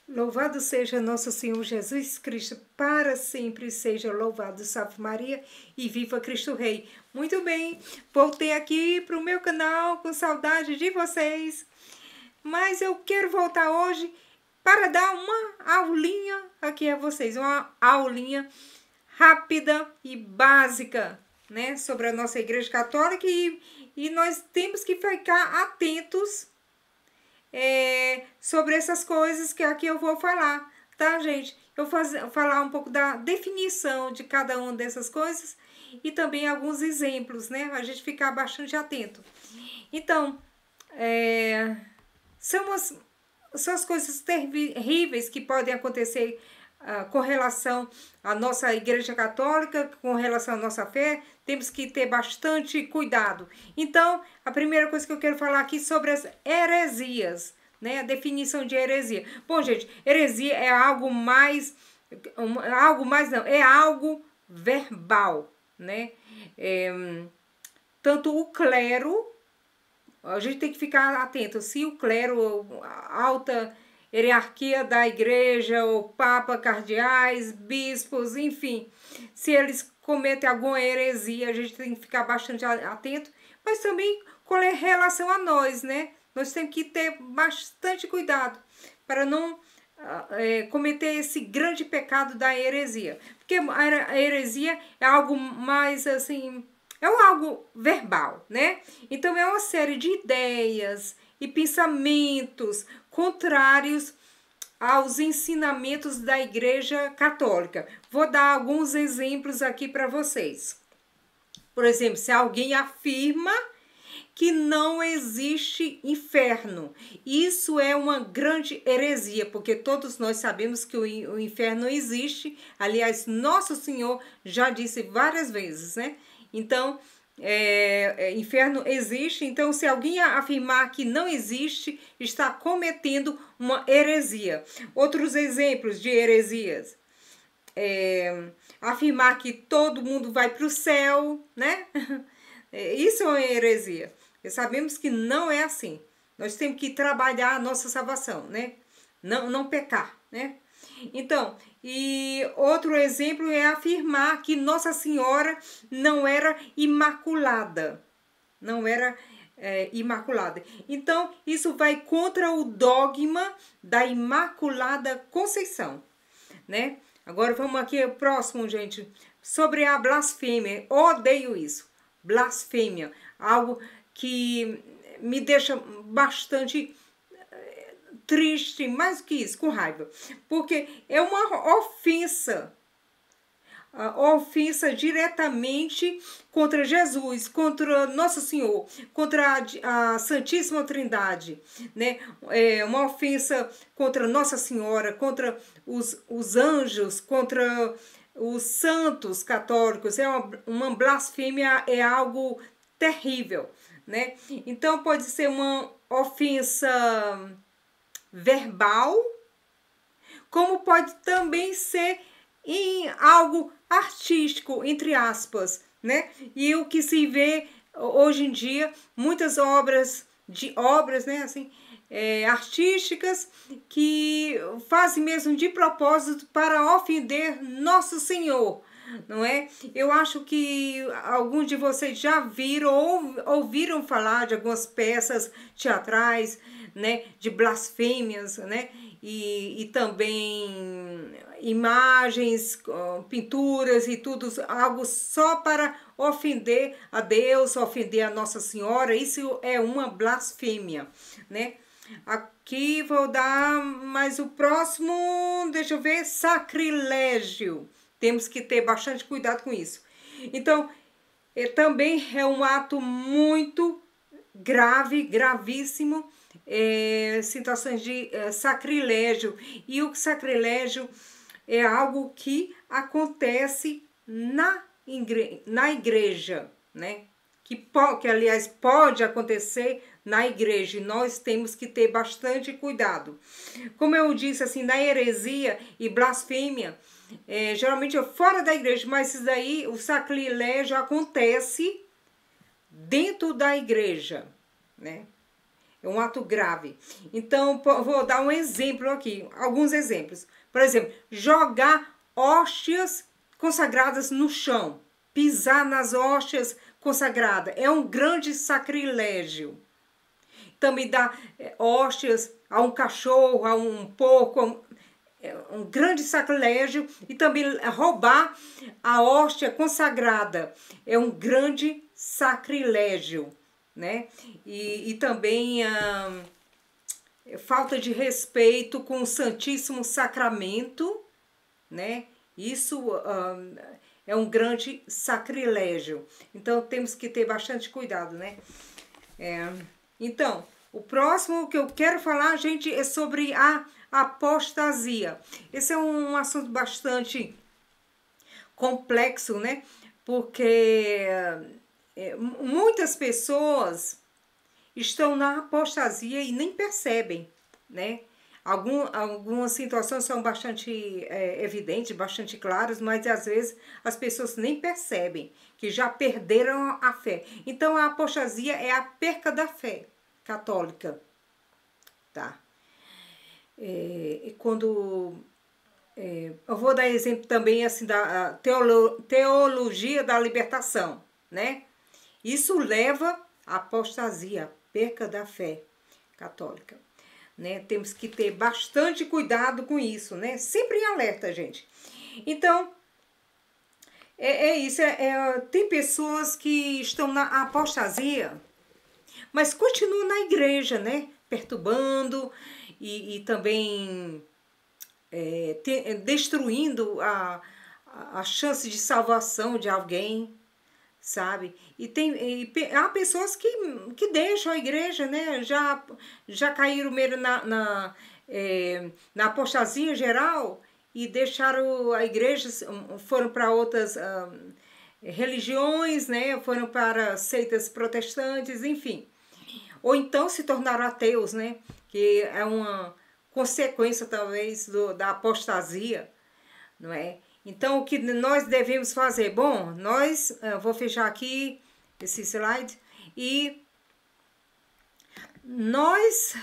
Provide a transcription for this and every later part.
Louvado seja nosso Senhor Jesus Cristo, para sempre seja louvado. Salve Maria e viva Cristo Rei. Muito bem, voltei aqui para o meu canal com saudade de vocês, mas eu quero voltar hoje para dar uma aulinha aqui a vocês, uma aulinha rápida e básica, né, sobre a nossa Igreja Católica e nós temos que ficar atentos sobre essas coisas que aqui eu vou falar, tá, gente? Eu vou falar um pouco da definição de cada uma dessas coisas e também alguns exemplos, né? A gente ficar bastante atento. Então, são as coisas terríveis que podem acontecer com relação à nossa Igreja Católica, com relação à nossa fé, temos que ter bastante cuidado. Então, a primeira coisa que eu quero falar aqui sobre as heresias, né? A definição de heresia. Bom, gente, heresia é algo mais não, é algo verbal, né? Tanto o clero, a gente tem que ficar atento, se o clero, a alta hierarquia da igreja, o papa, cardeais, bispos, enfim, se eles cometem alguma heresia, a gente tem que ficar bastante atento, mas também com relação a nós, né? Nós temos que ter bastante cuidado para não cometer esse grande pecado da heresia, porque a heresia é algo mais assim, é algo verbal, né? Então é uma série de ideias e pensamentos contrários aos ensinamentos da Igreja Católica. Vou dar alguns exemplos aqui para vocês. Por exemplo, se alguém afirma que não existe inferno, isso é uma grande heresia, porque todos nós sabemos que o inferno existe. Aliás, Nosso Senhor já disse várias vezes, né? Então, inferno existe. Então, se alguém afirmar que não existe, está cometendo uma heresia. Outros exemplos de heresias: afirmar que todo mundo vai para o céu, né? Isso é uma heresia. E sabemos que não é assim. Nós temos que trabalhar a nossa salvação, né? Não pecar, né? Então, e outro exemplo é afirmar que Nossa Senhora não era imaculada. Não era imaculada. Então, isso vai contra o dogma da Imaculada Conceição, né? Agora vamos aqui ao próximo, gente, sobre a blasfêmia. Odeio isso. Blasfêmia, algo que me deixa bastante triste, mais do que isso, com raiva, porque é uma ofensa diretamente contra Jesus, contra Nosso Senhor, contra a Santíssima Trindade, né? É uma ofensa contra Nossa Senhora, contra os anjos, contra os santos católicos. É uma blasfêmia, é algo terrível, né? Então pode ser uma ofensa verbal, como pode também ser em algo artístico, entre aspas, né? E o que se vê hoje em dia, muitas obras, né, assim, artísticas que fazem mesmo de propósito para ofender Nosso Senhor, não é? Eu acho que alguns de vocês já viram ou ouviram falar de algumas peças teatrais, né, de blasfêmias, né? E também imagens, pinturas e tudo, algo só para ofender a Deus, ofender a Nossa Senhora. Isso é uma blasfêmia, né? Aqui vou dar mais o próximo, deixa eu ver, sacrilégio. Temos que ter bastante cuidado com isso. Então, também é um ato muito grave, gravíssimo, situações de sacrilégio. E o sacrilégio é algo que acontece na igreja, né? Que aliás pode acontecer na igreja, e nós temos que ter bastante cuidado. Como eu disse, assim, na heresia e blasfêmia, geralmente é fora da igreja, mas isso daí, o sacrilégio acontece dentro da igreja, né? É um ato grave. Então, vou dar um exemplo aqui, alguns exemplos. Por exemplo, jogar hóstias consagradas no chão. Pisar nas hóstias consagradas. É um grande sacrilégio. Também dar hóstias a um cachorro, a um porco, um grande sacrilégio. E também roubar a hóstia consagrada. É um grande sacrilégio, né? E também falta de respeito com o Santíssimo Sacramento, né? Isso é um grande sacrilégio. Então temos que ter bastante cuidado, né? Então, o próximo que eu quero falar, gente, é sobre a apostasia. Esse é um assunto bastante complexo, né? Porque muitas pessoas estão na apostasia e nem percebem, né? Algumas situações são bastante evidentes, bastante claras, mas às vezes as pessoas nem percebem que já perderam a fé. Então a apostasia é a perca da fé católica, tá? Eu vou dar exemplo também assim da teologia da libertação, né? Isso leva à apostasia, perca da fé católica, né? Temos que ter bastante cuidado com isso, né? Sempre em alerta, gente. Então, isso. Tem pessoas que estão na apostasia, mas continuam na igreja, né? Perturbando e também destruindo a chance de salvação de alguém, sabe? Há pessoas que deixam a igreja, né? Já caíram mesmo na apostasia geral e deixaram a igreja, foram para outras religiões, né? Foram para seitas protestantes, enfim. Ou então se tornaram ateus, né? Que é uma consequência, talvez, da apostasia, não é? Então, o que nós devemos fazer? Bom, vou fechar aqui esse slide, e nós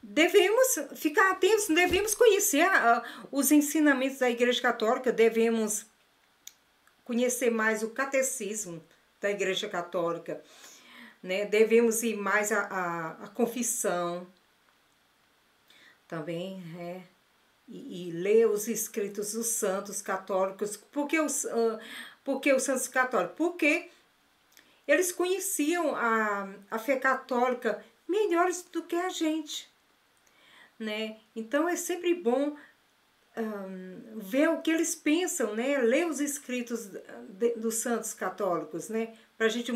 devemos ficar atentos, devemos conhecer os ensinamentos da Igreja Católica, devemos conhecer mais o catecismo da Igreja Católica, né? Devemos ir mais à confissão também, e ler os escritos dos santos católicos. Por que os santos católicos? Porque eles conheciam a fé católica melhores do que a gente, né? Então é sempre bom ver o que eles pensam, né? Ler os escritos dos santos católicos, né? Para a gente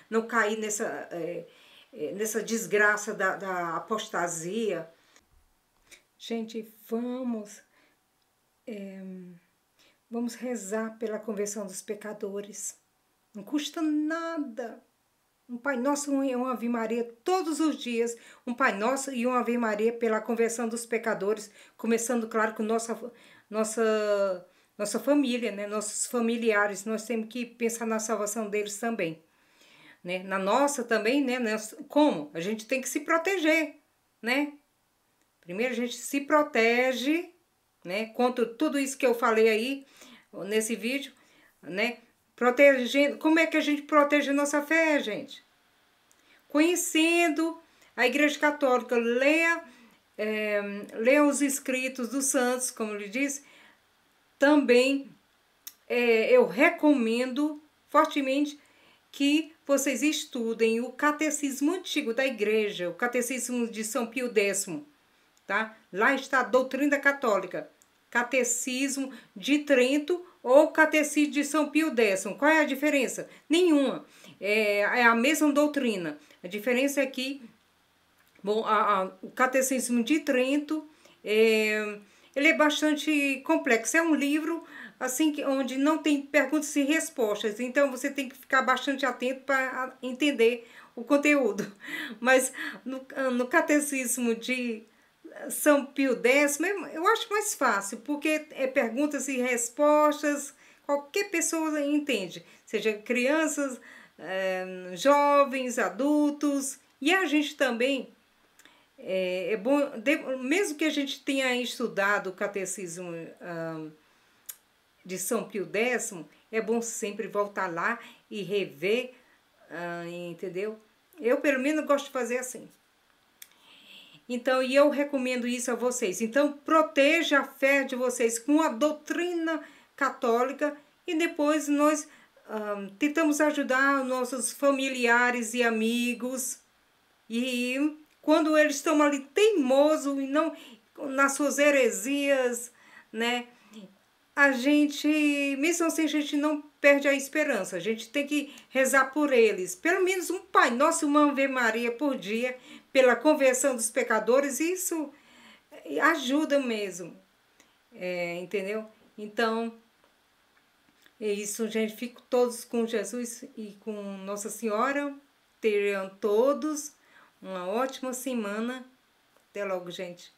não cair nessa desgraça da apostasia. Gente, vamos rezar pela conversão dos pecadores. Não custa nada. Um Pai Nosso e uma Ave Maria todos os dias. Um Pai Nosso e uma Ave Maria pela conversão dos pecadores. Começando, claro, com nossa família, né? Nossos familiares. Nós temos que pensar na salvação deles também, né? Na nossa também, né? Como? A gente tem que se proteger, né? Primeiro a gente se protege, né? Contra tudo isso que eu falei aí nesse vídeo, né? Protegendo. Como é que a gente protege a nossa fé, gente? Conhecendo a Igreja Católica. Leia os escritos dos santos, como ele disse. Também eu recomendo fortemente que vocês estudem o Catecismo Antigo da Igreja, o Catecismo de São Pio X. Tá? Lá está a doutrina católica. Catecismo de Trento ou Catecismo de São Pio X. Qual é a diferença? Nenhuma. É a mesma doutrina. A diferença é que o Catecismo de Trento ele é bastante complexo. É um livro assim onde não tem perguntas e respostas. Então você tem que ficar bastante atento para entender o conteúdo. Mas no Catecismo de São Pio X, eu acho mais fácil, porque é perguntas e respostas, qualquer pessoa entende, seja crianças, jovens, adultos, E a gente também, é bom, mesmo que a gente tenha estudado o catecismo de São Pio X, é bom sempre voltar lá e rever, entendeu? Eu, pelo menos, gosto de fazer assim. Então, e eu recomendo isso a vocês. Então, proteja a fé de vocês com a doutrina católica e depois nós tentamos ajudar nossos familiares e amigos. E quando eles estão ali teimosos e não nas suas heresias, né? A gente, mesmo assim, a gente não perde a esperança. A gente tem que rezar por eles. Pelo menos um Pai Nosso e uma Ave Maria por dia, pela conversão dos pecadores. Isso ajuda mesmo. Entendeu? Então, é isso, gente. Fico todos com Jesus e com Nossa Senhora. Tenham todos uma ótima semana. Até logo, gente.